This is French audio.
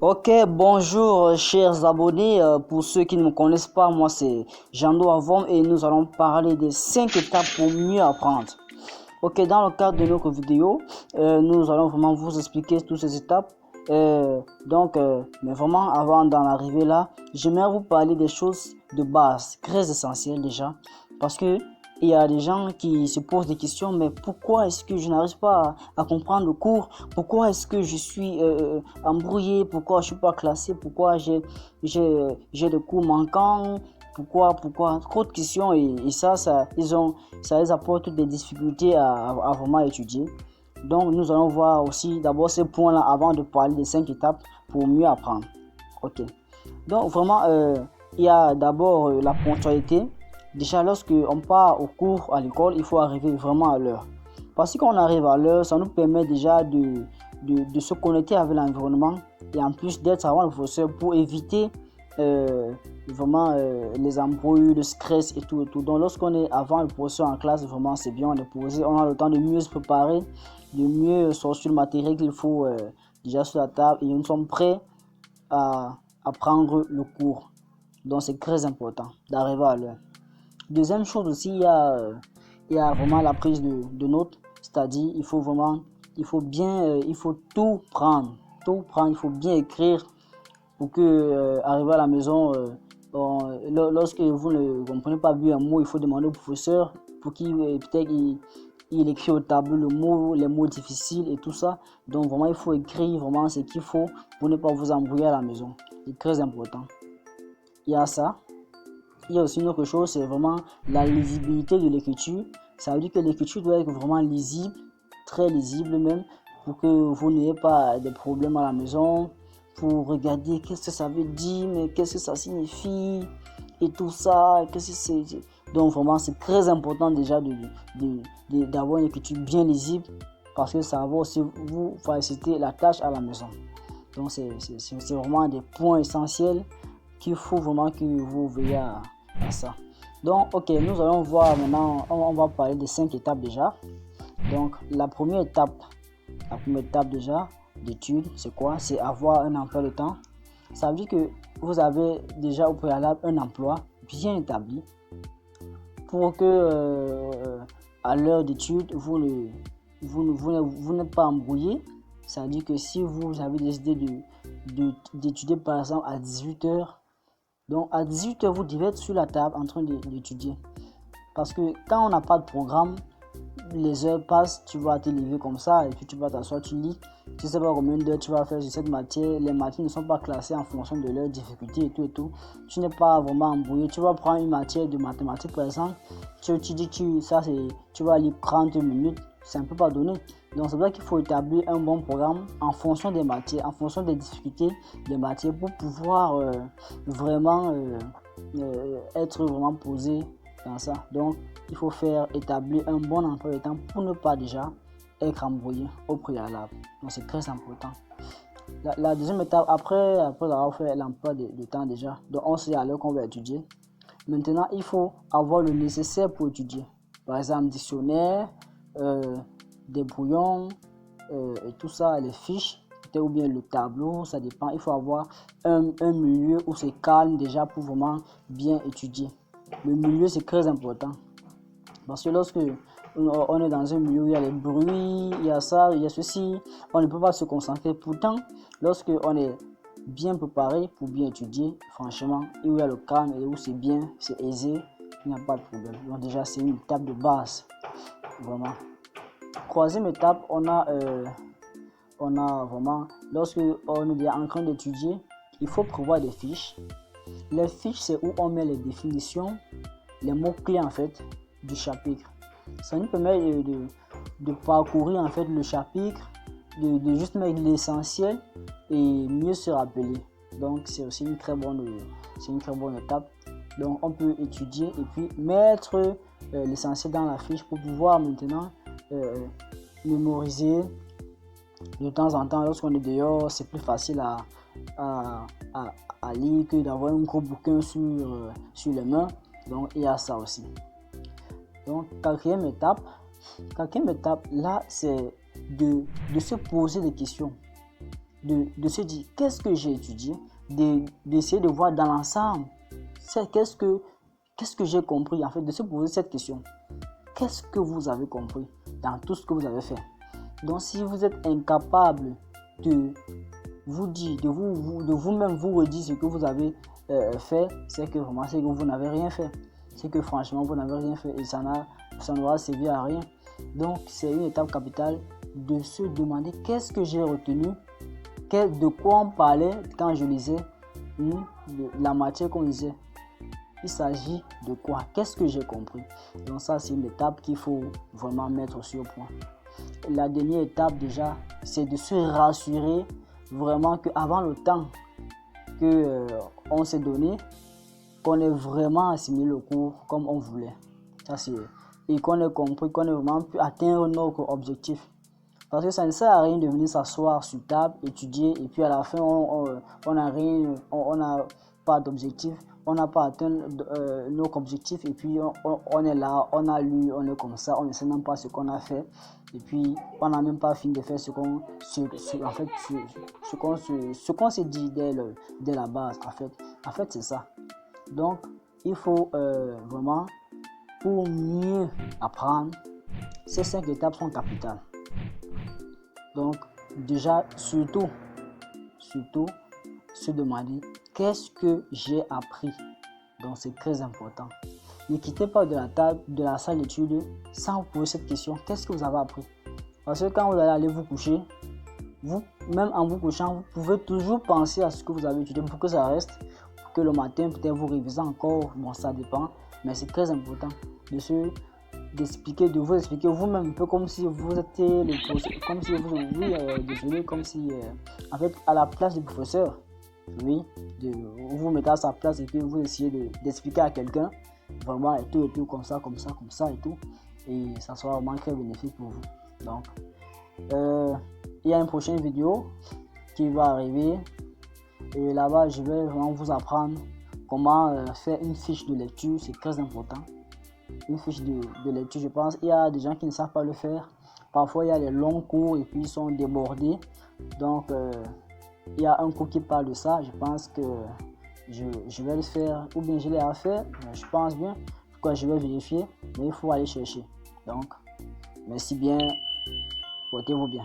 Ok, bonjour chers abonnés. Pour ceux qui ne me connaissent pas, moi c'est Jando Avom et nous allons parler des 5 étapes pour mieux apprendre. Ok, dans le cadre de notre vidéo, nous allons vraiment vous expliquer toutes ces étapes. Mais vraiment avant d'en arriver là, j'aimerais vous parler des choses de base, très essentielles déjà, parce que il y a des gens qui se posent des questions, mais pourquoi est-ce que je n'arrive pas à comprendre le cours? Pourquoi est-ce que je suis embrouillé? Pourquoi je suis pas classé? Pourquoi j'ai des cours manquants? Pourquoi? Trop de questions et ça les apporte des difficultés à vraiment étudier. Donc, nous allons voir aussi d'abord ces points-là avant de parler des 5 étapes pour mieux apprendre. Ok. Donc, vraiment, il y a d'abord la ponctualité. Déjà, lorsque on part au cours à l'école, il faut arriver vraiment à l'heure. Parce que quand on arrive à l'heure, ça nous permet déjà de se connecter avec l'environnement et en plus d'être avant le professeur pour éviter les embrouilles, le stress et tout et tout. Donc, lorsqu'on est avant le professeur en classe, vraiment, c'est bien, on est posé, on a le temps de mieux se préparer, de mieux sortir le matériel qu'il faut déjà sur la table et nous sommes prêts à prendre le cours. Donc, c'est très important d'arriver à l'heure. Deuxième chose aussi, il y a vraiment la prise de notes, c'est-à-dire il faut il faut tout prendre, il faut bien écrire pour que arriver à la maison, lorsque vous ne comprenez pas bien un mot, il faut demander au professeur pour qu'il peut-être il écrit au tableau le mot, les mots difficiles et tout ça. Donc vraiment il faut écrire vraiment ce qu'il faut pour ne pas vous embrouiller à la maison. C'est très important. Il y a ça. Il y a aussi une autre chose, c'est vraiment la lisibilité de l'écriture. Ça veut dire que l'écriture doit être vraiment lisible, très lisible même, pour que vous n'ayez pas de problèmes à la maison, pour regarder qu'est-ce que ça veut dire, mais qu'est-ce que ça signifie, et tout ça, qu'est-ce que c'est. Donc vraiment, c'est très important déjà d'avoir une écriture bien lisible, parce que ça va aussi vous faciliter la tâche à la maison. Donc c'est vraiment des points essentiels qu'il faut vraiment que vous veillez à ça. Donc, ok, nous allons voir maintenant, on va parler des 5 étapes déjà. Donc, la première étape déjà d'étude, c'est quoi? C'est avoir un emploi de temps. Ça veut dire que vous avez déjà au préalable un emploi bien établi pour que à l'heure d'étude, vous n'êtes pas embrouillé. Ça veut dire que si vous avez décidé d'étudier par exemple à 18h, donc à 18h, vous devez être sur la table en train d'étudier. Parce que quand on n'a pas de programme, les heures passent, tu vas te lever comme ça et puis tu vas t'asseoir, tu lis. Tu ne sais pas combien d'heures tu vas faire sur cette matière. Les matières ne sont pas classées en fonction de leur difficulté et tout et tout. Tu n'es pas vraiment embrouillé. Tu vas prendre une matière de mathématiques par exemple. Tu dis tu vas lire 30 minutes. C'est un peu pas donné. Donc c'est vrai qu'il faut établir un bon programme en fonction des matières, en fonction des difficultés des matières pour pouvoir vraiment être vraiment posé dans ça. Donc il faut établir un bon emploi de temps pour ne pas déjà être embrouillé au préalable. Donc c'est très important. La deuxième étape, après avoir fait l'emploi de temps déjà, donc on sait à l'heure qu'on va étudier. Maintenant, il faut avoir le nécessaire pour étudier. Par exemple, dictionnaire, des brouillons et tout ça, les fiches, ou bien le tableau, ça dépend. Il faut avoir un milieu où c'est calme déjà pour vraiment bien étudier. Le milieu, c'est très important. Parce que lorsque on est dans un milieu où il y a les bruits, il y a ça, il y a ceci, on ne peut pas se concentrer. Pourtant, lorsque on est bien préparé pour bien étudier, franchement, et où il y a le calme et où c'est bien, c'est aisé, il n'y a pas de problème. Donc déjà, c'est une étape de base, vraiment. Troisième étape, on a vraiment, lorsque on est en train d'étudier, il faut prévoir des fiches. Les fiches, c'est où on met les définitions, les mots-clés en fait, du chapitre. Ça nous permet de parcourir en fait le chapitre, de juste mettre l'essentiel et mieux se rappeler. Donc c'est aussi une très bonne étape. Donc on peut étudier et puis mettre l'essentiel dans la fiche pour pouvoir maintenant mémoriser. De temps en temps, lorsqu'on est dehors, c'est plus facile à lire que d'avoir un gros bouquin sur les mains. Donc il y a ça aussi. Donc quatrième étape là, c'est de se poser des questions. de se dire qu'est-ce que j'ai étudié, d'essayer de voir dans l'ensemble qu'est-ce que j'ai compris, en fait, de se poser cette question. Qu'est-ce que vous avez compris dans tout ce que vous avez fait? Donc, si vous êtes incapable de vous dire, de vous-même vous redire ce que vous avez fait, c'est que vraiment, c'est que vous n'avez rien fait. C'est que franchement, vous n'avez rien fait et ça n'aura servi à rien. Donc, c'est une étape capitale de se demander qu'est-ce que j'ai retenu, de quoi on parlait quand je lisais la matière qu'on lisait. Il s'agit de quoi? Qu'est-ce que j'ai compris? Donc ça, c'est une étape qu'il faut vraiment mettre sur point. La dernière étape déjà, c'est de se rassurer vraiment qu'avant le temps qu'on s'est donné, qu'on ait vraiment assimilé le cours comme on voulait. Ça, et qu'on ait compris, qu'on ait vraiment pu atteindre notre objectif. Parce que ça ne sert à rien de venir s'asseoir sur table, étudier, et puis à la fin, on n'a pas d'objectif, on n'a pas atteint notre objectif, et puis on est là, on a lu, on est comme ça, on ne sait même pas ce qu'on a fait, et puis on n'a même pas fini de faire ce qu'on s'est dit dès la base, en fait c'est ça. Donc, il faut vraiment, pour mieux apprendre, ces 5 étapes sont capitales. Donc, déjà, surtout, se demander qu'est-ce que j'ai appris. Donc, c'est très important. Ne quittez pas de la salle d'études sans vous poser cette question. Qu'est-ce que vous avez appris? Parce que quand vous allez aller vous coucher, même en vous couchant, vous pouvez toujours penser à ce que vous avez étudié pour que ça reste, pour que le matin, peut-être vous révisez encore. Bon, ça dépend, mais c'est très important de vous expliquer vous-même, un peu comme si vous étiez le professeur, comme si en fait, à la place du professeur, oui, vous mettez à sa place et puis vous essayez d'expliquer à quelqu'un, vraiment, et tout, comme ça, et tout, et ça sera vraiment très bénéfique pour vous. Donc, il y a une prochaine vidéo qui va arriver, et là-bas, je vais vraiment vous apprendre comment faire une fiche de lecture, c'est très important. Une fiche de lecture, je pense. Il y a des gens qui ne savent pas le faire. Parfois, il y a des longs cours et puis ils sont débordés. Donc, il y a un cours qui parle de ça. Je pense que je vais le faire, ou bien je l'ai à faire. Je pense bien. Pourquoi je vais vérifier, mais il faut aller chercher. Donc, merci bien. Portez-vous bien.